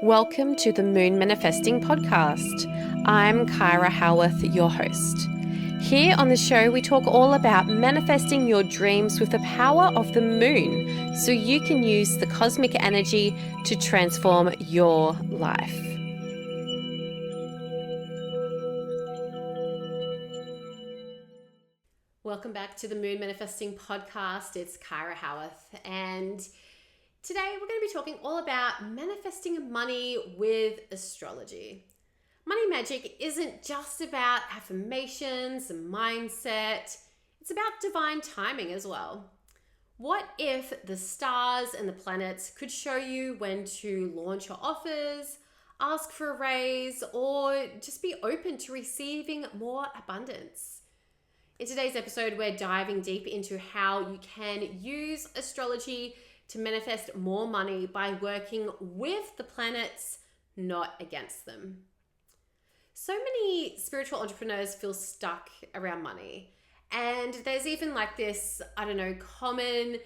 Welcome to the Moon Manifesting Podcast. I'm Kyra, Howearth, your host. Here on the show, we talk all about manifesting your dreams with the power of the moon so you can use the cosmic energy to transform your life. Welcome back to the Moon Manifesting Podcast. It's Kyra Howearth, and today we're going to be talking all about manifesting money with astrology. Money magic isn't just about affirmations and mindset, it's about divine timing as well. What if the stars and the planets could show you when to launch your offers, ask for a raise, or just be open to receiving more abundance? In today's episode, we're diving deep into how you can use astrology to manifest more money by working with the planets, not against them. So many spiritual entrepreneurs feel stuck around money. And there's even like this, common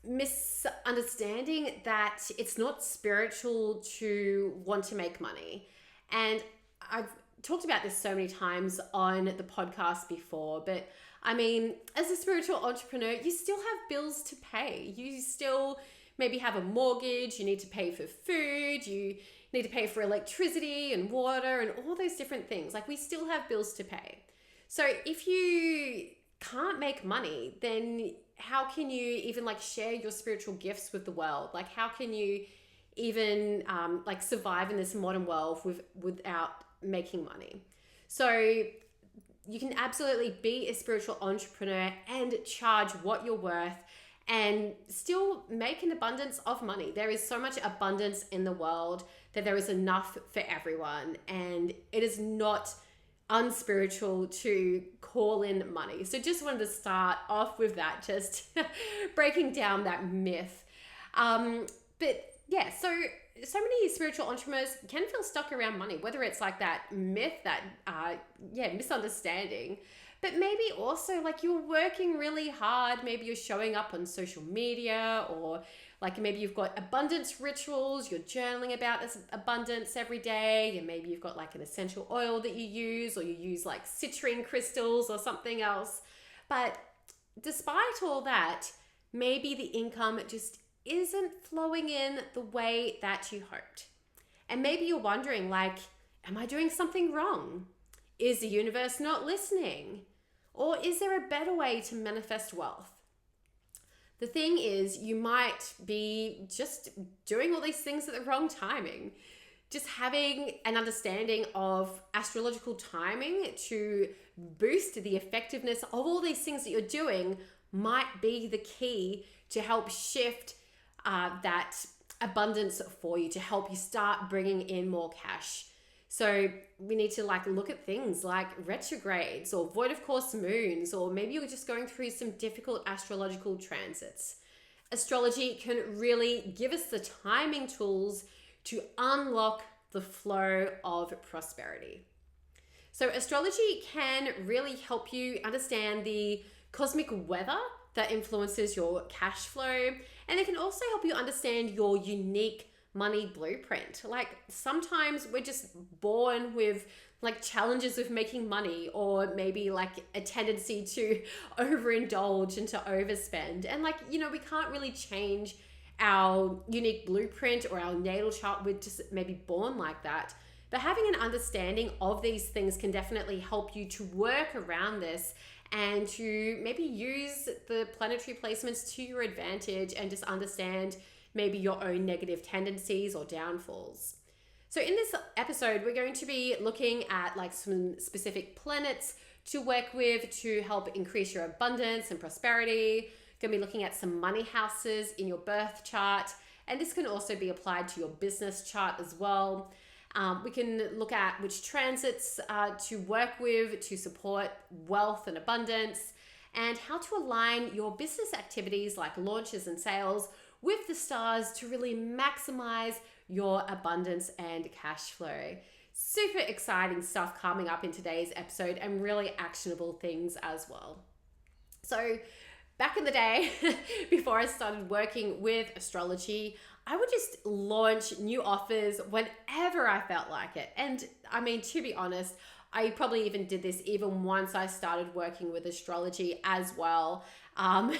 misunderstanding that it's not spiritual to want to make money. And I've talked about this so many times on the podcast before, but as a spiritual entrepreneur, you still have bills to pay. You still maybe have a mortgage, you need to pay for food, you need to pay for electricity and water and all those different things. Like, we still have bills to pay. So if you can't make money, then how can you even share your spiritual gifts with the world? Like, how can you even survive in this modern world without making money? So you can absolutely be a spiritual entrepreneur and charge what you're worth and still make an abundance of money. There is so much abundance in the world that there is enough for everyone, and it is not unspiritual to call in money. So just wanted to start off with that, just breaking down that myth. So many spiritual entrepreneurs can feel stuck around money, whether it's like that myth, that misunderstanding, but maybe also you're working really hard. Maybe you're showing up on social media, or maybe you've got abundance rituals, you're journaling about this abundance every day, and maybe you've got an essential oil that you use, or you use citrine crystals or something else. But despite all that, maybe the income just isn't flowing in the way that you hoped. And maybe you're wondering, am I doing something wrong? Is the universe not listening? Or is there a better way to manifest wealth? The thing is, you might be just doing all these things at the wrong timing. Just having an understanding of astrological timing to boost the effectiveness of all these things that you're doing might be the key to help shift that abundance for you, to help you start bringing in more cash. So we need to look at things like retrogrades or void of course moons, or maybe you're just going through some difficult astrological transits. Astrology can really give us the timing tools to unlock the flow of prosperity. So astrology can really help you understand the cosmic weather that influences your cash flow, and it can also help you understand your unique money blueprint. Sometimes we're just born with challenges with making money, or maybe a tendency to overindulge and to overspend. And we can't really change our unique blueprint or our natal chart. We're just maybe born like that. But having an understanding of these things can definitely help you to work around this and to maybe use the planetary placements to your advantage and just understand maybe your own negative tendencies or downfalls. So in this episode, we're going to be looking at some specific planets to work with to help increase your abundance and prosperity. Going to be looking at some money houses in your birth chart, and this can also be applied to your business chart as well. We can look at which transits to work with to support wealth and abundance, and how to align your business activities like launches and sales with the stars to really maximize your abundance and cash flow. Super exciting stuff coming up in today's episode, and really actionable things as well. So back in the day, before I started working with astrology, I would just launch new offers whenever I felt like it. And I mean, to be honest, I probably even did this even once I started working with astrology as well. Um,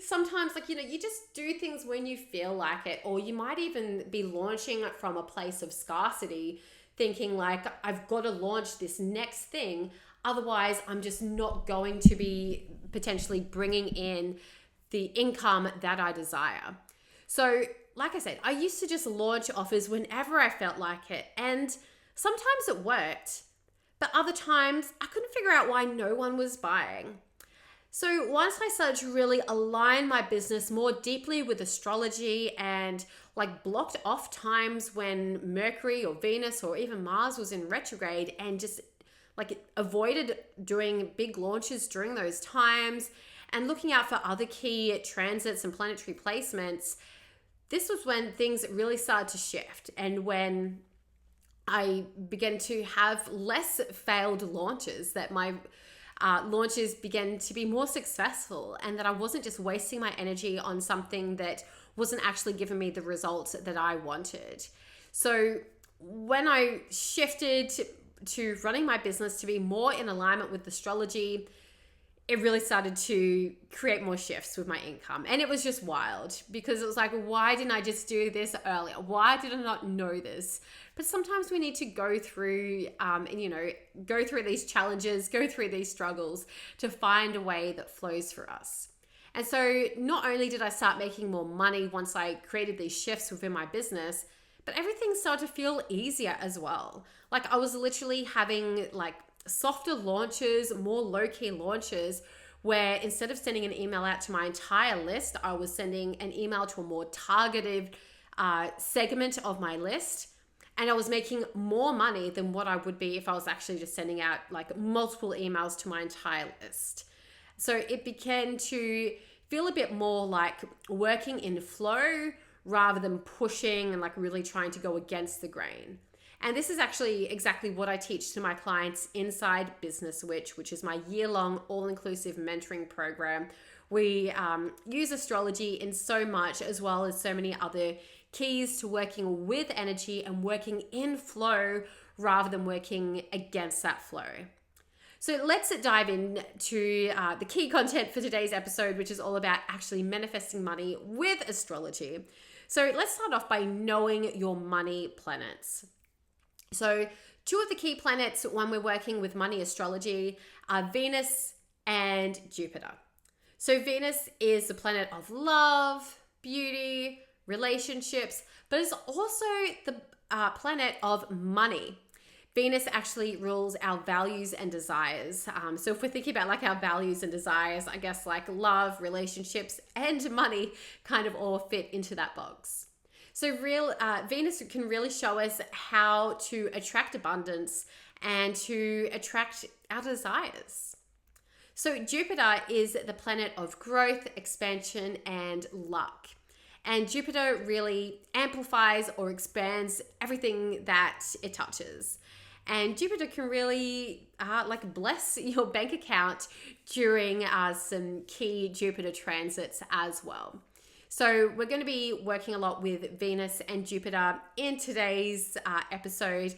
Sometimes, like, you just do things when you feel like it, or you might even be launching it from a place of scarcity, thinking like, I've got to launch this next thing. Otherwise, I'm just not going to be potentially bringing in the income that I desire. So, like I said, I used to just launch offers whenever I felt like it. And sometimes it worked, but other times I couldn't figure out why no one was buying. So once I started to really align my business more deeply with astrology and like blocked off times when Mercury or Venus or even Mars was in retrograde and just like avoided doing big launches during those times and looking out for other key transits and planetary placements, this was when things really started to shift and when I began to have less failed launches, that my launches began to be more successful, and that I wasn't just wasting my energy on something that wasn't actually giving me the results that I wanted. So when I shifted to running my business to be more in alignment with astrology, it really started to create more shifts with my income. And it was just wild because it was like, why didn't I just do this earlier? Why did I not know this? But sometimes we need to go through, go through these challenges, go through these struggles to find a way that flows for us. And so not only did I start making more money once I created these shifts within my business, but everything started to feel easier as well. Like I was literally having like softer launches, more low-key launches, where instead of sending an email out to my entire list, I was sending an email to a more targeted segment of my list. And I was making more money than what I would be if I was actually just sending out like multiple emails to my entire list. So it began to feel a bit more like working in flow rather than pushing and like really trying to go against the grain. And this is actually exactly what I teach to my clients inside Business Witch, which is my year-long all-inclusive mentoring program. We use astrology in so much, as well as so many other keys to working with energy and working in flow rather than working against that flow. So let's dive into the key content for today's episode, which is all about actually manifesting money with astrology. So let's start off by knowing your money planets. So two of the key planets when we're working with money astrology are Venus and Jupiter. So Venus is the planet of love, beauty, relationships, but it's also the planet of money. Venus actually rules our values and desires. So if we're thinking about like our values and desires, I guess like love, relationships, and money kind of all fit into that box. So Venus can really show us how to attract abundance and to attract our desires. So Jupiter is the planet of growth, expansion, and luck. And Jupiter really amplifies or expands everything that it touches. And Jupiter can really bless your bank account during some key Jupiter transits as well. So we're going to be working a lot with Venus and Jupiter in today's episode.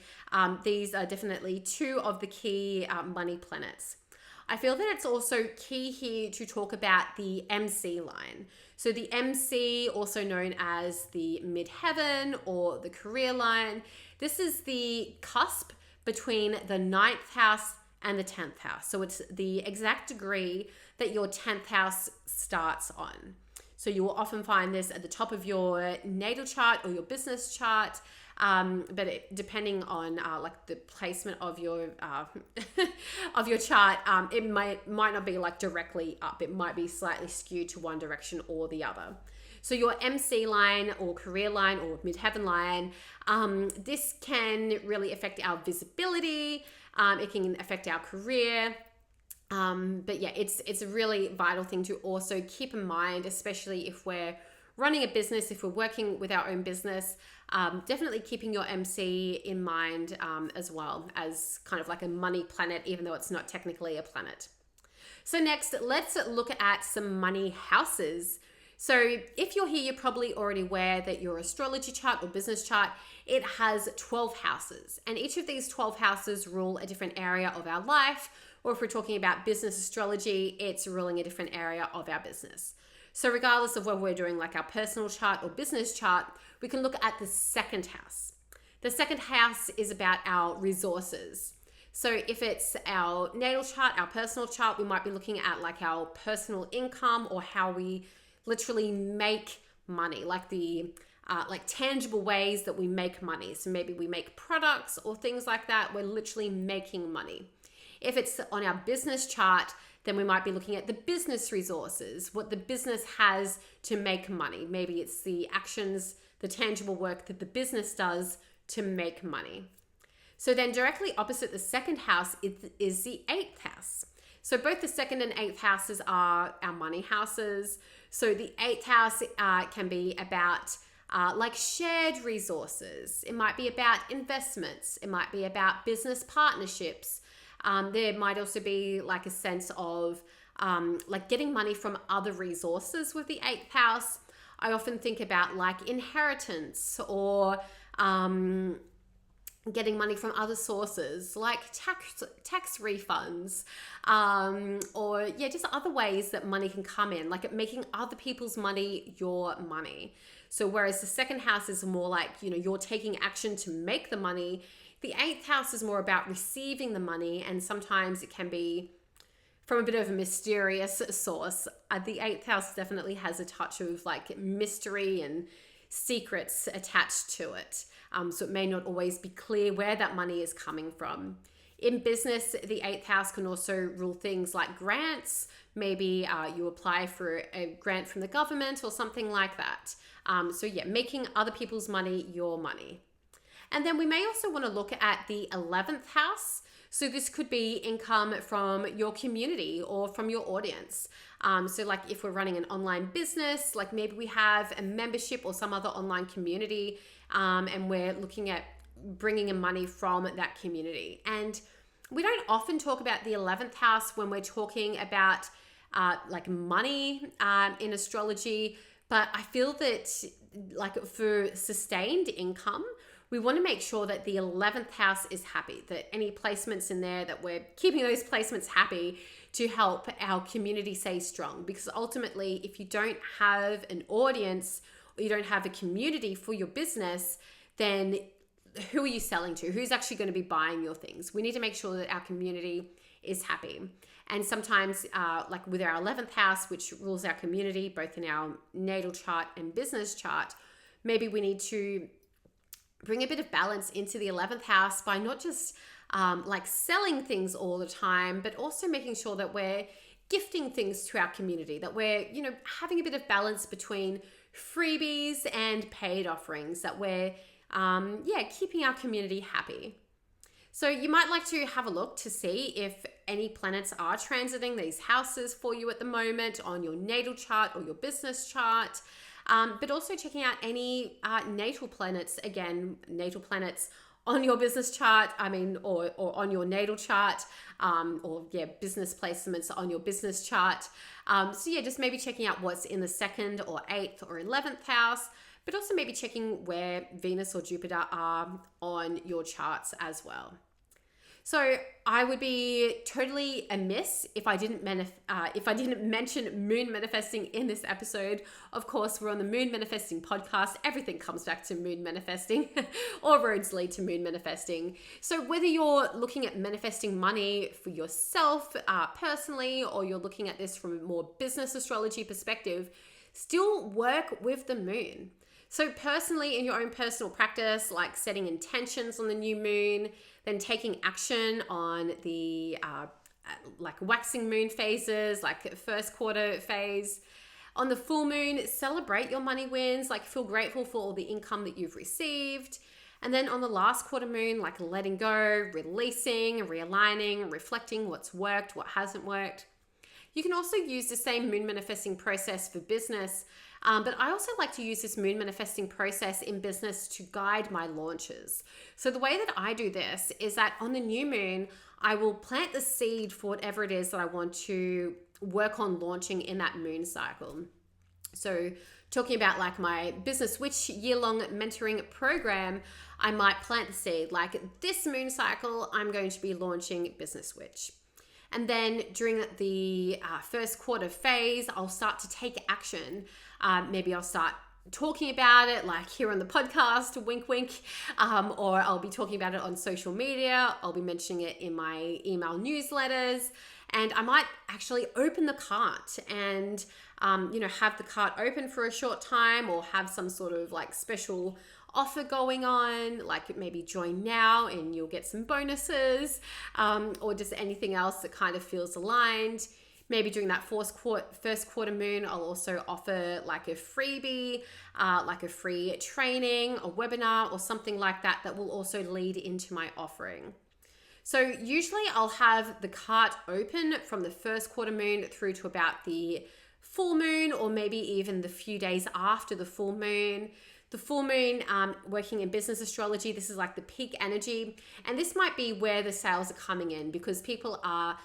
These are definitely two of the key money planets. I feel that it's also key here to talk about the MC line. So the MC, also known as the midheaven or the career line, this is the cusp between the 9th house and the 10th house. So it's the exact degree that your 10th house starts on. So you will often find this at the top of your natal chart or your business chart, depending on like the placement of your of your chart, it might not be like directly up. It might be slightly skewed to one direction or the other. So your MC line or career line or midheaven line, this can really affect our visibility. It can affect our career. But yeah, it's a really vital thing to also keep in mind, especially if we're running a business, if we're working with our own business, definitely keeping your MC in mind as well as kind of like a money planet, even though it's not technically a planet. So next, let's look at some money houses. So if you're here, you're probably already aware that your astrology chart or business chart, it has 12 houses. And each of these 12 houses rule a different area of our life. Or if we're talking about business astrology, it's ruling a different area of our business. So regardless of whether we're doing like our personal chart or business chart, we can look at the second house. The second house is about our resources. So if it's our natal chart, our personal chart, we might be looking at like our personal income or how we literally make money, like the like tangible ways that we make money. So maybe we make products or things like that. We're literally making money. If it's on our business chart, then we might be looking at the business resources, what the business has to make money. Maybe it's the actions, the tangible work that the business does to make money. So then directly opposite the second house is the eighth house. So both the second and eighth houses are our money houses. So the eighth house can be about like shared resources. It might be about investments. It might be about business partnerships. There might also be like a sense of like getting money from other resources with the eighth house. I often think about like inheritance or getting money from other sources like tax refunds, or just other ways that money can come in, like making other people's money your money. So whereas the second house is more like, you're taking action to make the money, the eighth house is more about receiving the money, and sometimes it can be from a bit of a mysterious source. The eighth house definitely has a touch of like mystery and secrets attached to it. So it may not always be clear where that money is coming from. In business, the eighth house can also rule things like grants. Maybe you apply for a grant from the government or something like that. Making other people's money your money. And then we may also want to look at the 11th house. So this could be income from your community or from your audience. So like if we're running an online business, like maybe we have a membership or some other online community, and we're looking at bringing in money from that community. And we don't often talk about the 11th house when we're talking about like money in astrology, but I feel that like for sustained income, we want to make sure that the 11th house is happy, that any placements in there, that we're keeping those placements happy to help our community stay strong. Because ultimately, if you don't have an audience or you don't have a community for your business, then who are you selling to? Who's actually going to be buying your things? We need to make sure that our community is happy. And sometimes like with our 11th house, which rules our community, both in our natal chart and business chart, maybe we need to bring a bit of balance into the 11th house by not just like selling things all the time, but also making sure that we're gifting things to our community, that we're, having a bit of balance between freebies and paid offerings, that we're, keeping our community happy. So you might like to have a look to see if any planets are transiting these houses for you at the moment on your natal chart or your business chart. But also checking out any natal planets, natal planets on your business chart, or on your natal chart, business placements on your business chart. Just maybe checking out what's in the 2nd or 8th or 11th house, but also maybe checking where Venus or Jupiter are on your charts as well. So I would be totally amiss if I didn't mention moon manifesting in this episode. Of course, we're on the Moon Manifesting podcast. Everything comes back to moon manifesting, or roads lead to moon manifesting. So whether you're looking at manifesting money for yourself personally, or you're looking at this from a more business astrology perspective, still work with the moon. So personally, in your own personal practice, like setting intentions on the new moon, then taking action on the like waxing moon phases, like first quarter phase. On the full moon, celebrate your money wins, like feel grateful for all the income that you've received. And then on the last quarter moon, like letting go, releasing, realigning, reflecting what's worked, what hasn't worked. You can also use the same moon manifesting process for business, But I also like to use this moon manifesting process in business to guide my launches. So the way that I do this is that on the new moon, I will plant the seed for whatever it is that I want to work on launching in that moon cycle. So talking about like my Business Witch year-long mentoring program, I might plant the seed like this moon cycle, I'm going to be launching Business Witch. And then during the first quarter phase, I'll start to take action. Maybe I'll start talking about it like here on the podcast, wink, wink, or I'll be talking about it on social media. I'll be mentioning it in my email newsletters. And I might actually open the cart and, have the cart open for a short time, or have some sort of like special offer going on, like maybe join now and you'll get some bonuses, or just anything else that kind of feels aligned. Maybe during that first quarter moon, I'll also offer like a freebie, like a free training, a webinar, or something like that that will also lead into my offering. So usually I'll have the cart open from the first quarter moon through to about the full moon, or maybe even the few days after the full moon. The full moon, working in business astrology, this is like the peak energy. And this might be where the sales are coming in, because people are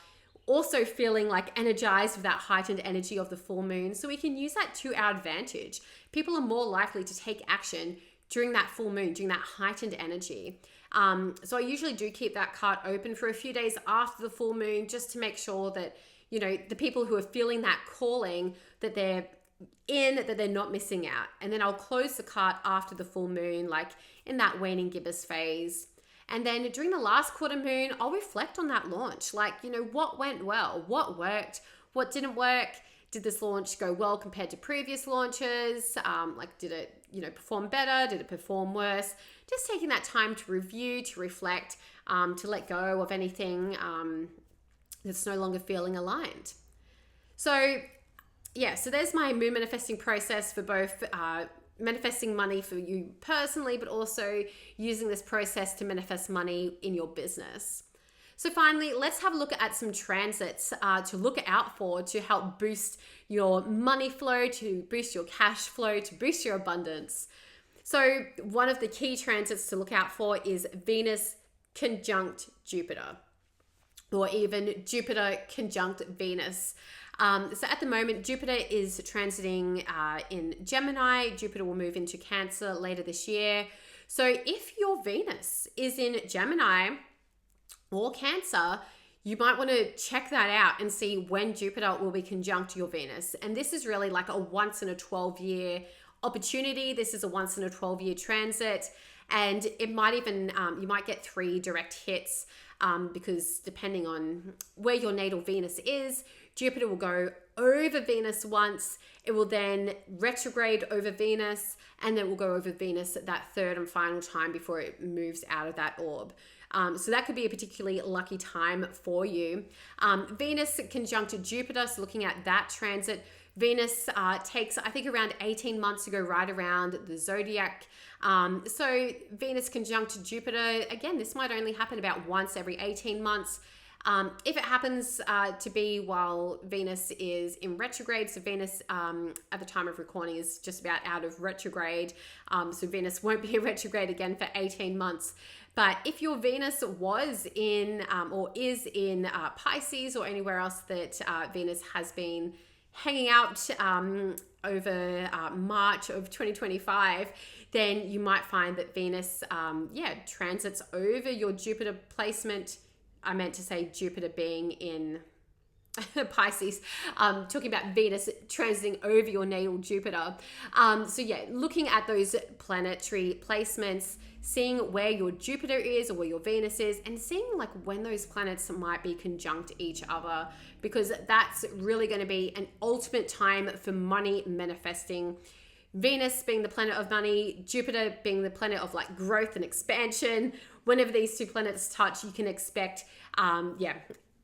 also feeling like energized with that heightened energy of the full moon. So we can use that to our advantage. People are more likely to take action during that full moon, during that heightened energy. So I usually do keep that cart open for a few days after the full moon, just to make sure that, the people who are feeling that calling, that they're not missing out. And then I'll close the cart after the full moon, like in that waning gibbous phase. And then during the last quarter moon, I'll reflect on that launch. Like, what went well? What worked? What didn't work? Did this launch go well compared to previous launches? Did it, perform better? Did it perform worse? Just taking that time to review, to reflect, to let go of anything that's no longer feeling aligned. So there's my moon manifesting process for both manifesting money for you personally, but also using this process to manifest money in your business. So finally, let's have a look at some transits to look out for to help boost your money flow, to boost your cash flow, to boost your abundance. So one of the key transits to look out for is Venus conjunct Jupiter, or even Jupiter conjunct Venus. So at the moment, Jupiter is transiting in Gemini. Jupiter will move into Cancer later this year. So if your Venus is in Gemini or Cancer, you might want to check that out and see when Jupiter will be conjunct your Venus. And this is really like a once in a 12-year opportunity. This is a once in a 12-year transit. And it might even, you might get 3 direct hits because depending on where your natal Venus is, Jupiter will go over Venus once, it will then retrograde over Venus, and then it will go over Venus that third and final time before it moves out of that orb. So that could be a particularly lucky time for you. Venus conjunct Jupiter, so looking at that transit, Venus takes, I think, around 18 months to go right around the zodiac. So Venus conjunct Jupiter, again, this might only happen about once every 18 months. If it happens to be while Venus is in retrograde, so Venus at the time of recording is just about out of retrograde, so Venus won't be in retrograde again for 18 months. But if your Venus was in or is in Pisces or anywhere else that Venus has been hanging out over March of 2025, then you might find that Venus, transits over your Jupiter placement. I meant to say Jupiter being in Pisces, talking about Venus transiting over your natal Jupiter. Looking at those planetary placements, seeing where your Jupiter is or where your Venus is, and seeing like when those planets might be conjunct each other, because that's really going to be an ultimate time for money manifesting. Venus being the planet of money, Jupiter being the planet of like growth and expansion. Whenever these two planets touch, you can expect,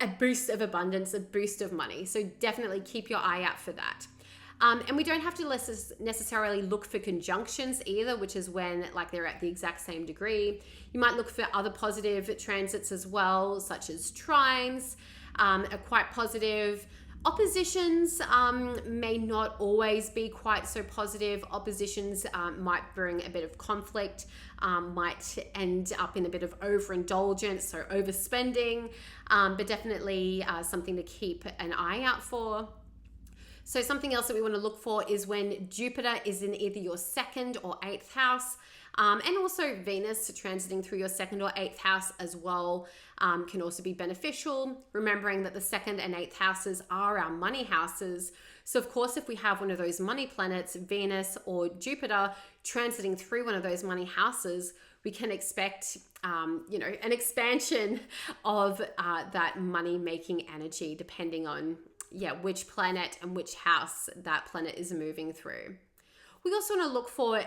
a boost of abundance, a boost of money. So definitely keep your eye out for that. And we don't have to necessarily look for conjunctions either, which is when like they're at the exact same degree. You might look for other positive transits as well, such as trines are quite positive. Oppositions may not always be quite so positive. Oppositions might bring a bit of conflict, might end up in a bit of overindulgence, so overspending, but definitely something to keep an eye out for. So something else that we want to look for is when Jupiter is in either your second or eighth house, and also Venus transiting through your second or eighth house as well can also be beneficial. Remembering that the second and eighth houses are our money houses. So of course, if we have one of those money planets, Venus or Jupiter, transiting through one of those money houses, we can expect, an expansion of that money-making energy, depending on which planet and which house that planet is moving through. We also want to look for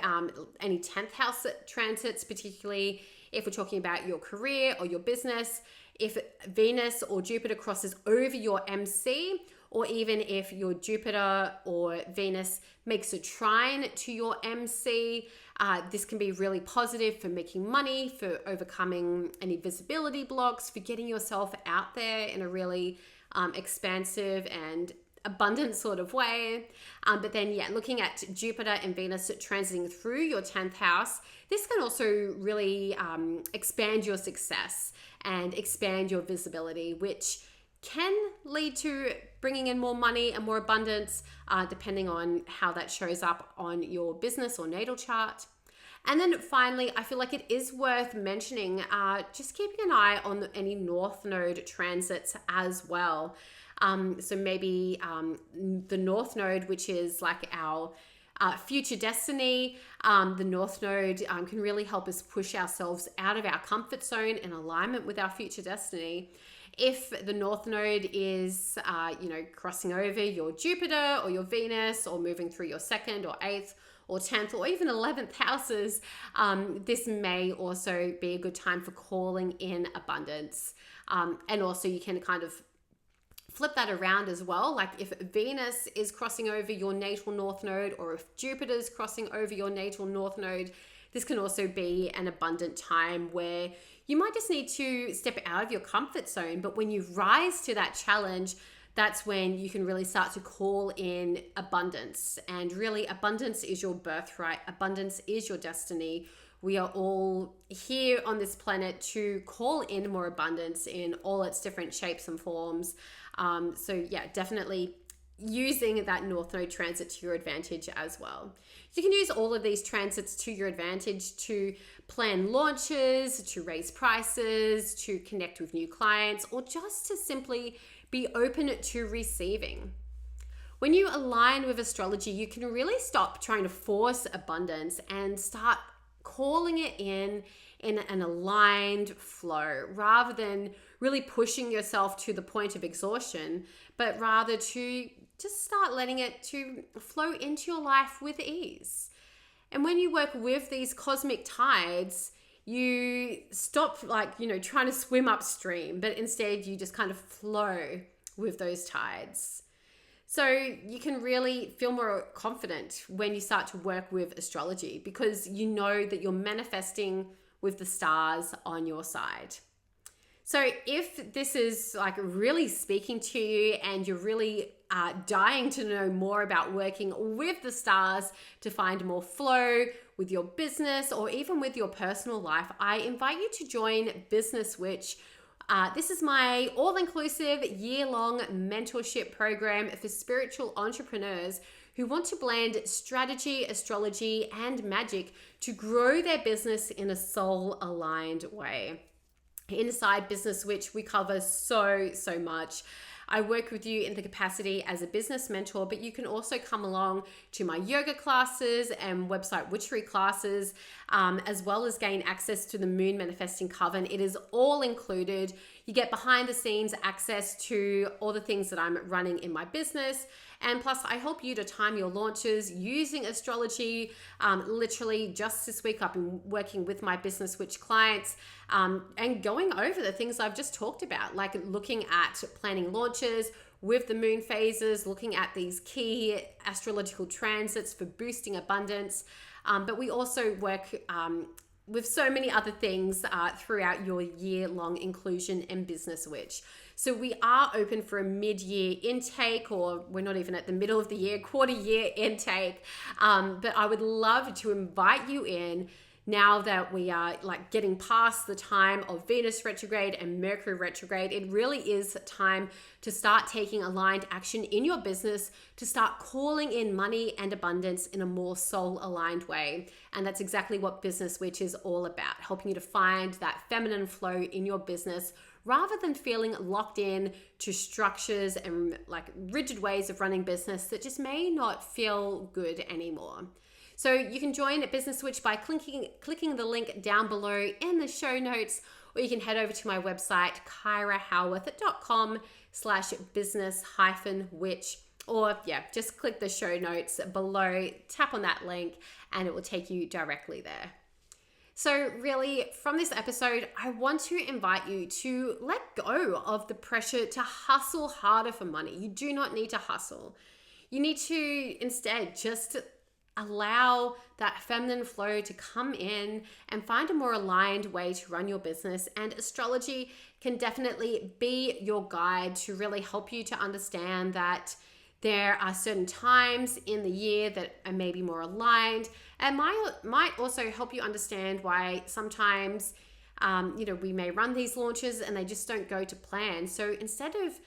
any 10th house transits, particularly if we're talking about your career or your business. If Venus or Jupiter crosses over your MC, or even if your Jupiter or Venus makes a trine to your MC, this can be really positive for making money, for overcoming any visibility blocks, for getting yourself out there in a really expansive and abundant sort of way. But then, looking at Jupiter and Venus transiting through your 10th house, this can also really expand your success and expand your visibility, which can lead to bringing in more money and more abundance, depending on how that shows up on your business or natal chart. And then finally, I feel like it is worth mentioning, just keeping an eye on any North Node transits as well. So maybe the North Node, which is like our future destiny, the North Node can really help us push ourselves out of our comfort zone in alignment with our future destiny. If the North Node is, crossing over your Jupiter or your Venus, or moving through your second or eighth or 10th or even 11th houses, this may also be a good time for calling in abundance. And also you can kind of flip that around as well. Like if Venus is crossing over your natal North Node, or if Jupiter's crossing over your natal North Node, this can also be an abundant time where you might just need to step out of your comfort zone. But when you rise to that challenge, that's when you can really start to call in abundance. And really, abundance is your birthright. Abundance is your destiny. We are all here on this planet to call in more abundance in all its different shapes and forms. Definitely using that North Node transit to your advantage as well. You can use all of these transits to your advantage to plan launches, to raise prices, to connect with new clients, or just to simply be open to receiving. When you align with astrology, you can really stop trying to force abundance and start calling it in an aligned flow, rather than really pushing yourself to the point of exhaustion, but rather to just start letting it to flow into your life with ease. And when you work with these cosmic tides, you stop trying to swim upstream, but instead you just kind of flow with those tides. So you can really feel more confident when you start to work with astrology, because you know that you're manifesting with the stars on your side. So if this is really speaking to you and you're really dying to know more about working with the stars to find more flow with your business or even with your personal life, I invite you to join Business Witch. This is my all-inclusive year-long mentorship program for spiritual entrepreneurs who want to blend strategy, astrology, and magic to grow their business in a soul-aligned way. Inside Business Witch, we cover so much. I work with you in the capacity as a business mentor, but you can also come along to my yoga classes and website witchery classes, as well as gain access to the Moon Manifesting Coven. It is all included. You get behind the scenes access to all the things that I'm running in my business. And plus, I help you to time your launches using astrology. Literally just this week, I've been working with my Business Witch clients and going over the things I've just talked about, like looking at planning launches with the moon phases, looking at these key astrological transits for boosting abundance. But we also work with so many other things throughout your year-long inclusion and Business Witch. So we are open for a mid-year intake, or we're not even at the middle of the year, quarter-year intake. But I would love to invite you in now that we are like getting past the time of Venus retrograde and Mercury retrograde. It really is time to start taking aligned action in your business, to start calling in money and abundance in a more soul-aligned way. And that's exactly what Business Witch is all about, helping you to find that feminine flow in your business rather than feeling locked in to structures and like rigid ways of running business that just may not feel good anymore. So you can join at Business Witch by clicking the link down below in the show notes, or you can head over to my website, kyrahowearth.com/business-witch, or just click the show notes below, tap on that link, and it will take you directly there. So really, from this episode, I want to invite you to let go of the pressure to hustle harder for money. You do not need to hustle. You need to instead just allow that feminine flow to come in and find a more aligned way to run your business. And astrology can definitely be your guide to really help you to understand that there are certain times in the year that are maybe more aligned, and might also help you understand why sometimes we may run these launches and they just don't go to plan. So instead of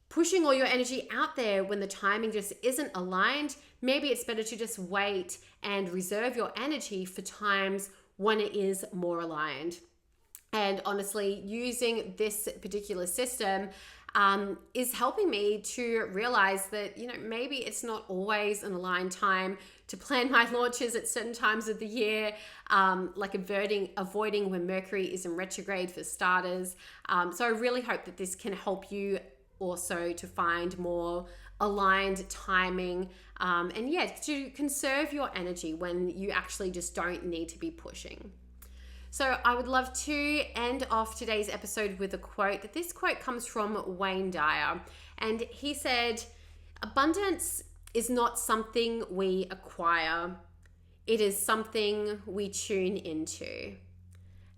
pushing all your energy out there when the timing just isn't aligned, maybe it's better to just wait and reserve your energy for times when it is more aligned. And honestly, using this particular system is helping me to realize that, maybe it's not always an aligned time to plan my launches at certain times of the year, like avoiding when Mercury is in retrograde for starters. So I really hope that this can help you also to find more aligned timing and to conserve your energy when you actually just don't need to be pushing. So I would love to end off today's episode with a quote. This quote comes from Wayne Dyer, and he said, "Abundance is not something we acquire. It is something we tune into."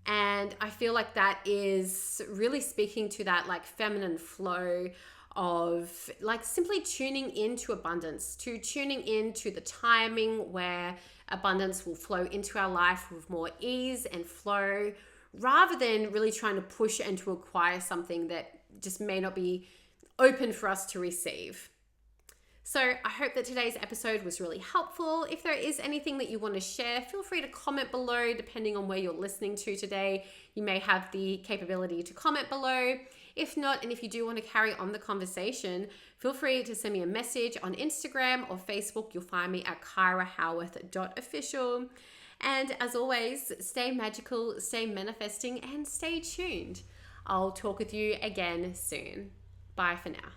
And I feel like that is really speaking to that like feminine flow of like simply tuning into abundance, to tuning into the timing where abundance will flow into our life with more ease and flow, rather than really trying to push and to acquire something that just may not be open for us to receive. So I hope that today's episode was really helpful. If there is anything that you want to share, feel free to comment below. Depending on where you're listening to today, you may have the capability to comment below. If not, and if you do want to carry on the conversation, feel free to send me a message on Instagram or Facebook. You'll find me at kyrahowearth.official. And as always, stay magical, stay manifesting, and stay tuned. I'll talk with you again soon. Bye for now.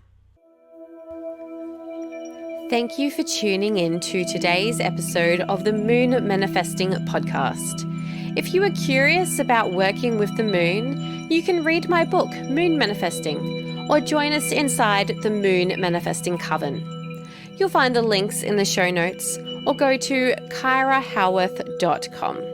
Thank you for tuning in to today's episode of the Moon Manifesting podcast. If you are curious about working with the moon, you can read my book, Moon Manifesting, or join us inside the Moon Manifesting Coven. You'll find the links in the show notes, or go to kyrahowearth.com.